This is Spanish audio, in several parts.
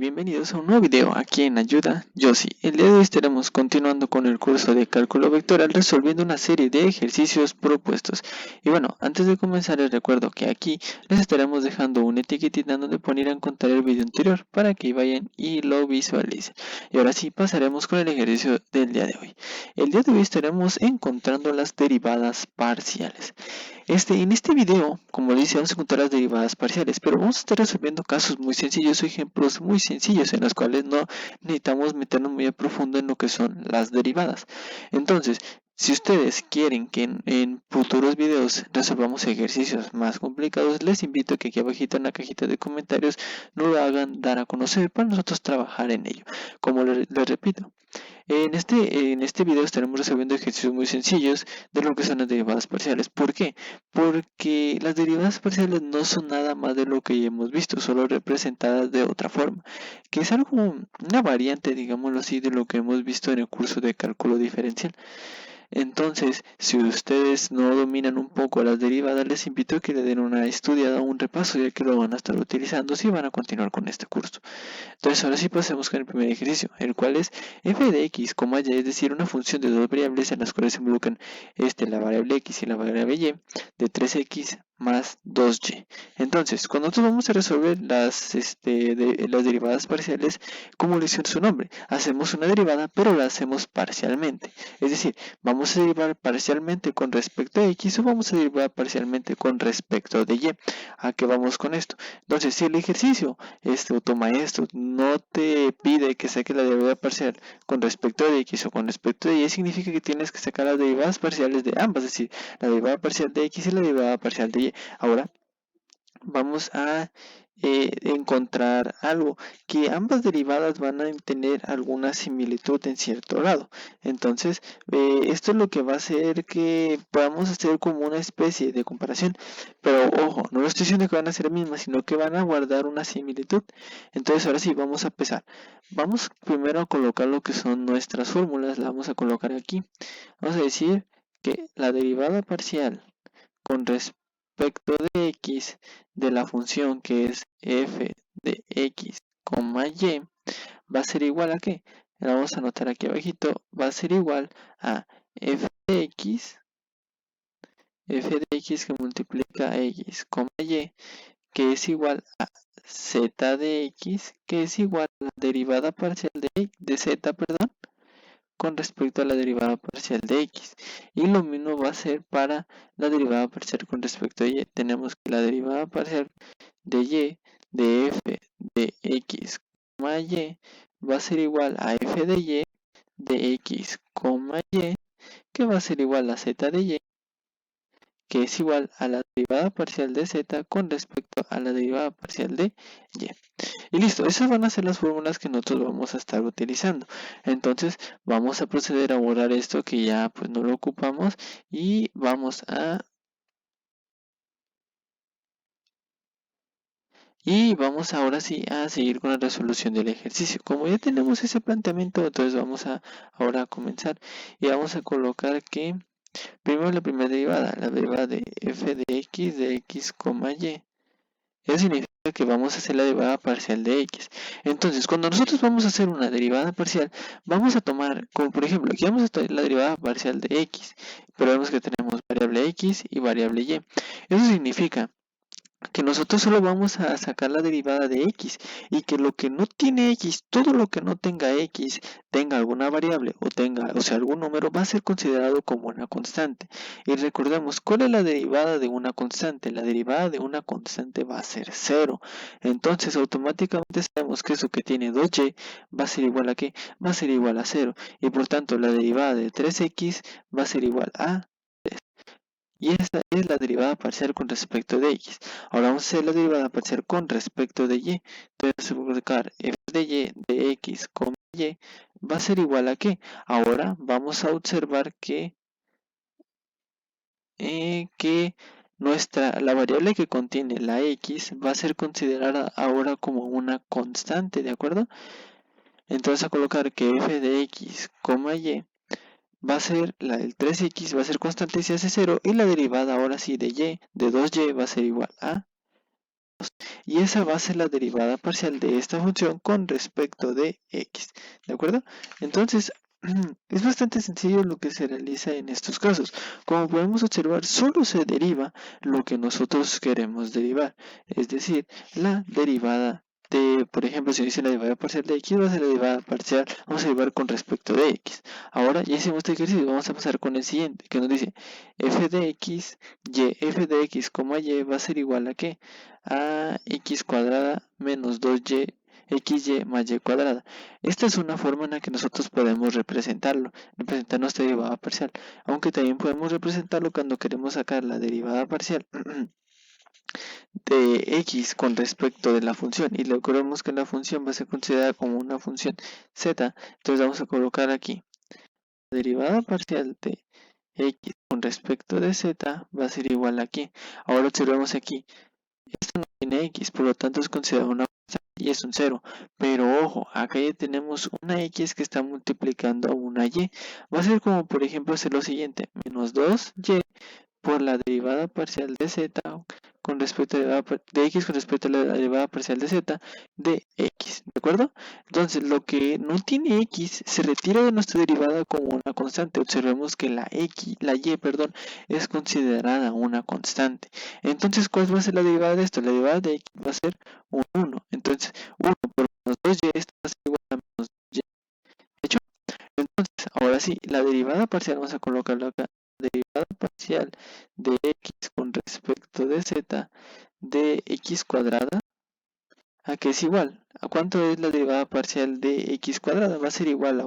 bienvenidos a un nuevo video aquí en Ayuda Yosi. El día de hoy estaremos continuando con el curso de cálculo vectorial resolviendo una serie de ejercicios propuestos. Y bueno, antes de comenzar les recuerdo que aquí les estaremos dejando una etiquetita donde poner a encontrar el video anterior para que vayan y lo visualicen. Y ahora sí pasaremos con el ejercicio del día de hoy. El día de hoy estaremos encontrando las derivadas parciales. En este video, como dice, vamos a encontrar las derivadas parciales, pero vamos a estar resolviendo casos muy sencillos o ejemplos muy sencillos en los cuales no necesitamos meternos muy a profundo en lo que son las derivadas. Entonces, si ustedes quieren que en futuros videos resolvamos ejercicios más complicados, les invito a que aquí abajito en la cajita de comentarios nos lo hagan dar a conocer para nosotros trabajar en ello. Como les repito, en este video estaremos resolviendo ejercicios muy sencillos de lo que son las derivadas parciales. ¿Por qué? Porque las derivadas parciales no son nada más de lo que ya hemos visto, solo representadas de otra forma, que es algo, una variante, digámoslo así, de lo que hemos visto en el curso de cálculo diferencial. Entonces, si ustedes no dominan un poco las derivadas, les invito a que le den una estudiada o un repaso, ya que lo van a estar utilizando si van a continuar con este curso. Entonces, ahora sí pasemos con el primer ejercicio, el cual es f de x, y, es decir, una función de dos variables en las cuales se involucran la variable x y la variable y, de 3x más 2y. Entonces, cuando nosotros vamos a resolver las derivadas parciales, como le dice su nombre, hacemos una derivada, pero la hacemos parcialmente. Es decir, vamos a derivar parcialmente con respecto a x o vamos a derivar parcialmente con respecto de y. ¿A qué vamos con esto? Entonces, si el ejercicio toma esto, no te pide que saques la derivada parcial con respecto de x o con respecto de y, significa que tienes que sacar las derivadas parciales de ambas, es decir, la derivada parcial de x y la derivada parcial de y. Ahora vamos a encontrar algo, que ambas derivadas van a tener alguna similitud en cierto grado. Entonces, esto es lo que va a hacer que podamos hacer como una especie de comparación. Pero ojo, no lo estoy diciendo que van a ser mismas, sino que van a guardar una similitud. Entonces, ahora sí, vamos a empezar. Vamos primero a colocar lo que son nuestras fórmulas. La vamos a colocar aquí. Vamos a decir que la derivada parcial con respecto de x de la función que es f de x, y, va a ser igual a ¿qué? La vamos a anotar aquí abajito, va a ser igual a f de x que multiplica a x, y, que es igual a z de x, que es igual a la derivada parcial de z, perdón, con respecto a la derivada parcial de x. Y lo mismo va a ser para la derivada parcial con respecto a y. Tenemos que la derivada parcial de y de f de x, y va a ser igual a f de y de x, y, que va a ser igual a z de y, que es igual a la derivada parcial de z con respecto a la derivada parcial de y. Y listo, esas van a ser las fórmulas que nosotros vamos a estar utilizando. Entonces vamos a proceder a borrar esto que ya pues no lo ocupamos y vamos ahora sí a seguir con la resolución del ejercicio. Como ya tenemos ese planteamiento, entonces vamos a ahora a comenzar y vamos a colocar que primero la primera derivada, la derivada de f de x, y. Eso significa que vamos a hacer la derivada parcial de x. Entonces, cuando nosotros vamos a hacer una derivada parcial, vamos a tomar, como por ejemplo, aquí vamos a tomar la derivada parcial de x, pero vemos que tenemos variable x y variable y. Eso significa que nosotros solo vamos a sacar la derivada de x y que lo que no tiene x, todo lo que no tenga x, tenga alguna variable o sea algún número, va a ser considerado como una constante. Y recordemos, ¿cuál es la derivada de una constante? La derivada de una constante va a ser 0. Entonces automáticamente sabemos que eso que tiene 2y va a ser igual a ¿qué? Va a ser igual a 0. Y por tanto la derivada de 3x va a ser igual a 3. Y esta es la derivada parcial con respecto de x. Ahora vamos a hacer la derivada parcial con respecto de y. Entonces vamos a colocar f de y de x, y va a ser igual a ¿qué? Ahora vamos a observar que la variable que contiene la x va a ser considerada ahora como una constante, ¿de acuerdo? Entonces a colocar que f de x, y va a ser la del 3x, va a ser constante y se hace 0, y la derivada ahora sí de y, de 2y, va a ser igual a Y esa va a ser la derivada parcial de esta función con respecto de x, ¿de acuerdo? Entonces, es bastante sencillo lo que se realiza en estos casos. Como podemos observar, solo se deriva lo que nosotros queremos derivar, es decir, la derivada de, por ejemplo, si dice la derivada parcial de x, va a ser la derivada parcial, vamos a derivar con respecto de x. Ahora ya hicimos este ejercicio, vamos a pasar con el siguiente, que nos dice f de x, f de x, y va a ser igual a ¿qué? A x cuadrada menos 2y xy más y cuadrada. Esta es una forma en la que nosotros podemos representar nuestra derivada parcial, aunque también podemos representarlo cuando queremos sacar la derivada parcial de x con respecto de la función, y recordemos que la función va a ser considerada como una función z. Entonces vamos a colocar aquí la derivada parcial de x con respecto de z va a ser igual a aquí. Ahora observemos aquí, esto no tiene x, por lo tanto es considerado una constante y es un 0. Pero ojo, acá ya tenemos una x que está multiplicando a una y. Va a ser como, por ejemplo, hacer lo siguiente: menos 2y por la derivada parcial de z con respecto a la derivada de x con respecto a la derivada parcial de z de x, ¿de acuerdo? Entonces, lo que no tiene x se retira de nuestra derivada como una constante. Observemos que la y, perdón, es considerada una constante. Entonces, ¿cuál va a ser la derivada de esto? La derivada de x va a ser un 1. Entonces, 1 por menos 2y, esto va a ser igual a menos 2y. ¿Hecho? Entonces, ahora sí, la derivada parcial vamos a colocarlo acá. Derivada parcial de x con respecto de z de x cuadrada, a que es igual. ¿A cuánto es la derivada parcial de x cuadrada? Va a ser igual a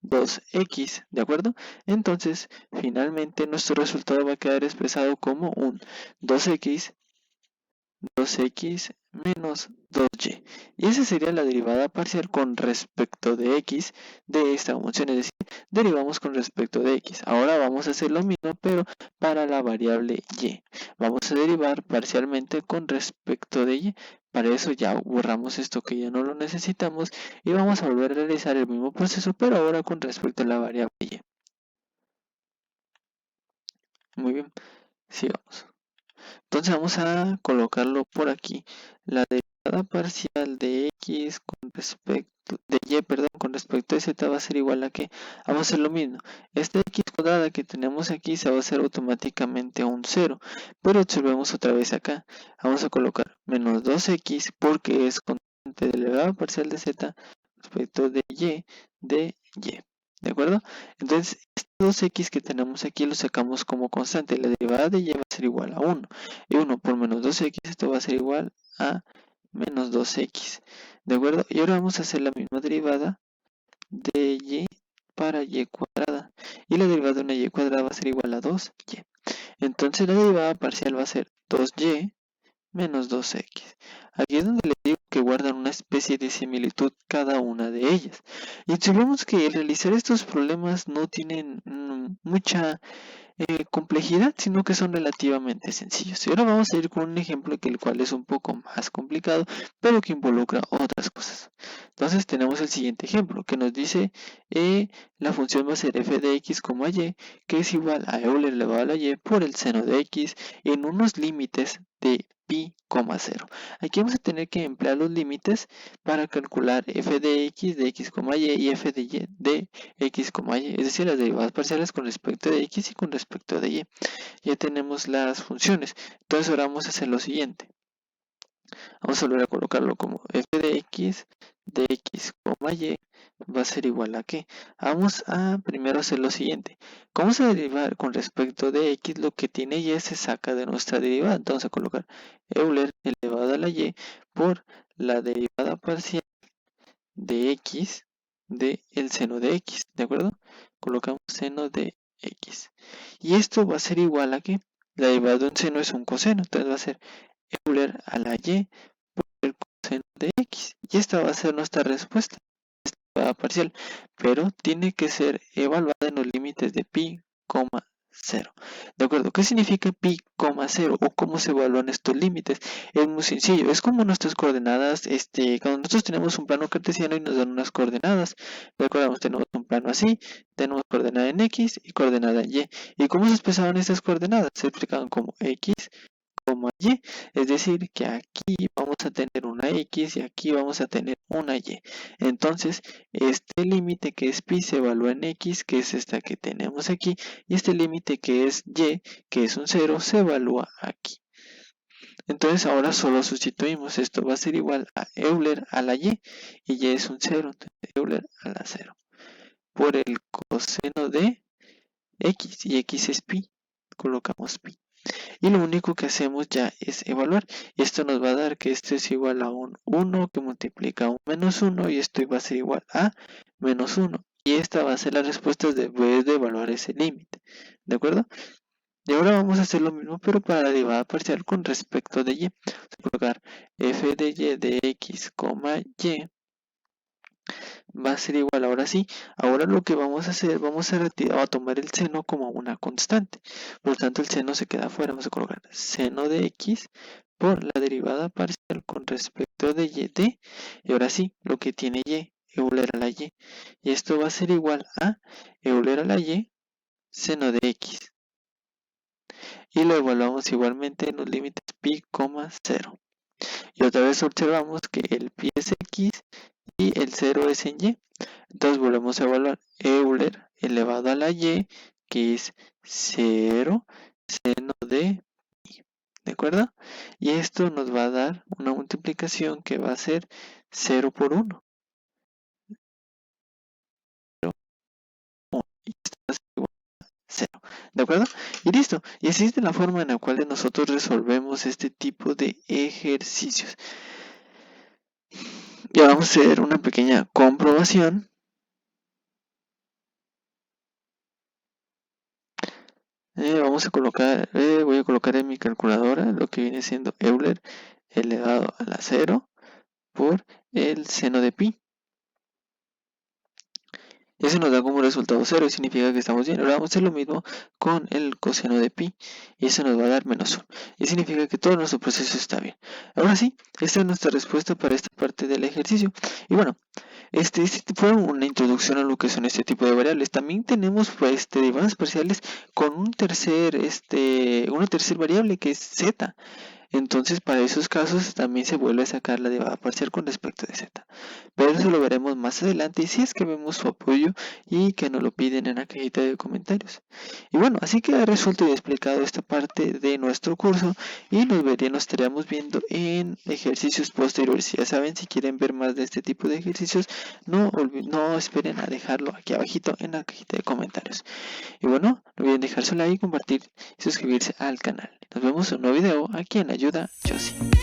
2x, ¿de acuerdo? Entonces, finalmente nuestro resultado va a quedar expresado como un 2x menos 2y. Y esa sería la derivada parcial con respecto de x de esta función, es decir, derivamos con respecto de x. Ahora vamos a hacer lo mismo, pero para la variable y. Vamos a derivar parcialmente con respecto de y. Para eso ya borramos esto que ya no lo necesitamos y vamos a volver a realizar el mismo proceso, pero ahora con respecto a la variable y. Muy bien, sigamos. Entonces vamos a colocarlo por aquí. La derivada parcial de x con respecto de y, perdón, con respecto a z va a ser igual a que vamos a hacer lo mismo. Esta x cuadrada que tenemos aquí se va a hacer automáticamente un 0. Pero observemos otra vez acá. Vamos a colocar menos 2x porque es constante de la derivada parcial de z respecto de y de y. ¿De acuerdo? Entonces, estos 2x que tenemos aquí lo sacamos como constante. La derivada de y va a ser igual a 1. Y 1 por menos 2x, esto va a ser igual a menos 2x. ¿De acuerdo? Y ahora vamos a hacer la misma derivada de y para y cuadrada. Y la derivada de una y cuadrada va a ser igual a 2y. Entonces, la derivada parcial va a ser 2y menos 2x. Aquí es donde les digo que guardan una especie de similitud cada una de ellas. Y observamos que realizar estos problemas no tienen mucha complejidad, sino que son relativamente sencillos. Y ahora vamos a ir con un ejemplo que el cual es un poco más complicado, pero que involucra otras cosas. Entonces tenemos el siguiente ejemplo, que nos dice la función va a ser f de x, y, que es igual a Euler elevado a la y por el seno de x en unos límites de pi, 0. Aquí vamos a tener que emplear los límites para calcular f de x y f de y de x, y, es decir, las derivadas parciales con respecto de x y con respecto de y. Ya tenemos las funciones. Entonces ahora vamos a hacer lo siguiente. Vamos a volver a colocarlo como f de x y va a ser igual a ¿qué? Vamos a primero hacer lo siguiente. Como vamos a derivar con respecto de x, lo que tiene y se saca de nuestra derivada. Entonces a colocar Euler elevado a la y por la derivada parcial de x de el seno de x, ¿de acuerdo? Colocamos seno de x. Y esto va a ser igual a que la derivada de un seno es un coseno, entonces va a ser Euler a la y por el coseno de x. Y esta va a ser nuestra respuesta, parcial, pero tiene que ser evaluada en los límites de pi, 0. ¿De acuerdo? ¿Qué significa pi, 0 o cómo se evalúan estos límites? Es muy sencillo, es como nuestras coordenadas, cuando nosotros tenemos un plano cartesiano y nos dan unas coordenadas, recordamos, tenemos un plano así, tenemos coordenada en x y coordenada en y. ¿Y cómo se expresaban estas coordenadas? Se explicaban como x, y, es decir que aquí vamos a tener una x y aquí vamos a tener una y. Entonces este límite que es pi se evalúa en x, que es esta que tenemos aquí, y este límite que es y, que es un 0, se evalúa aquí. Entonces ahora solo sustituimos, esto va a ser igual a Euler a la y es un 0, entonces Euler a la 0, por el coseno de x, y x es pi, colocamos pi. Y lo único que hacemos ya es evaluar, y esto nos va a dar que esto es igual a un 1 que multiplica a un menos 1, y esto va a ser igual a menos 1. Y esta va a ser la respuesta después de evaluar ese límite, ¿de acuerdo? Y ahora vamos a hacer lo mismo, pero para la derivada parcial con respecto de y. Vamos a colocar f de y de x, y va a ser igual, ahora sí, ahora lo que vamos a hacer, vamos a tomar el seno como una constante, por lo tanto el seno se queda afuera, vamos a colocar seno de x por la derivada parcial con respecto de y de, y ahora sí, lo que tiene y, Euler a la y esto va a ser igual a Euler a la y, seno de x, y lo evaluamos igualmente en los límites pi, 0, y otra vez observamos que el pi es x y el 0 es en y. Entonces volvemos a evaluar Euler elevado a la y, que es 0 seno de pi, ¿de acuerdo? Y esto nos va a dar una multiplicación que va a ser 0 por 1. Y esto va a ser igual a 0, ¿de acuerdo? Y listo. Y así es de la forma en la cual nosotros resolvemos este tipo de ejercicios. Y ahora vamos a hacer una pequeña comprobación. Voy a colocar en mi calculadora lo que viene siendo Euler elevado a la 0 por el seno de pi. Eso nos da como resultado 0 y significa que estamos bien. Ahora vamos a hacer lo mismo con el coseno de pi y eso nos va a dar menos 1. Y significa que todo nuestro proceso está bien. Ahora sí, esta es nuestra respuesta para esta parte del ejercicio. Y bueno, este fue una introducción a lo que son este tipo de variables. También tenemos pues derivadas parciales con una tercera variable que es z. Entonces, para esos casos también se vuelve a sacar la derivada parcial con respecto de z. Pero eso lo veremos más adelante y si es que vemos su apoyo y que nos lo piden en la cajita de comentarios. Y bueno, así queda resuelto y explicado esta parte de nuestro curso y nos estaríamos viendo en ejercicios posteriores. Si ya saben, si quieren ver más de este tipo de ejercicios, no esperen a dejarlo aquí abajito en la cajita de comentarios. Y bueno, no olviden dejar su like, compartir y suscribirse al canal. Nos vemos en un nuevo video aquí en Ayuda Josie.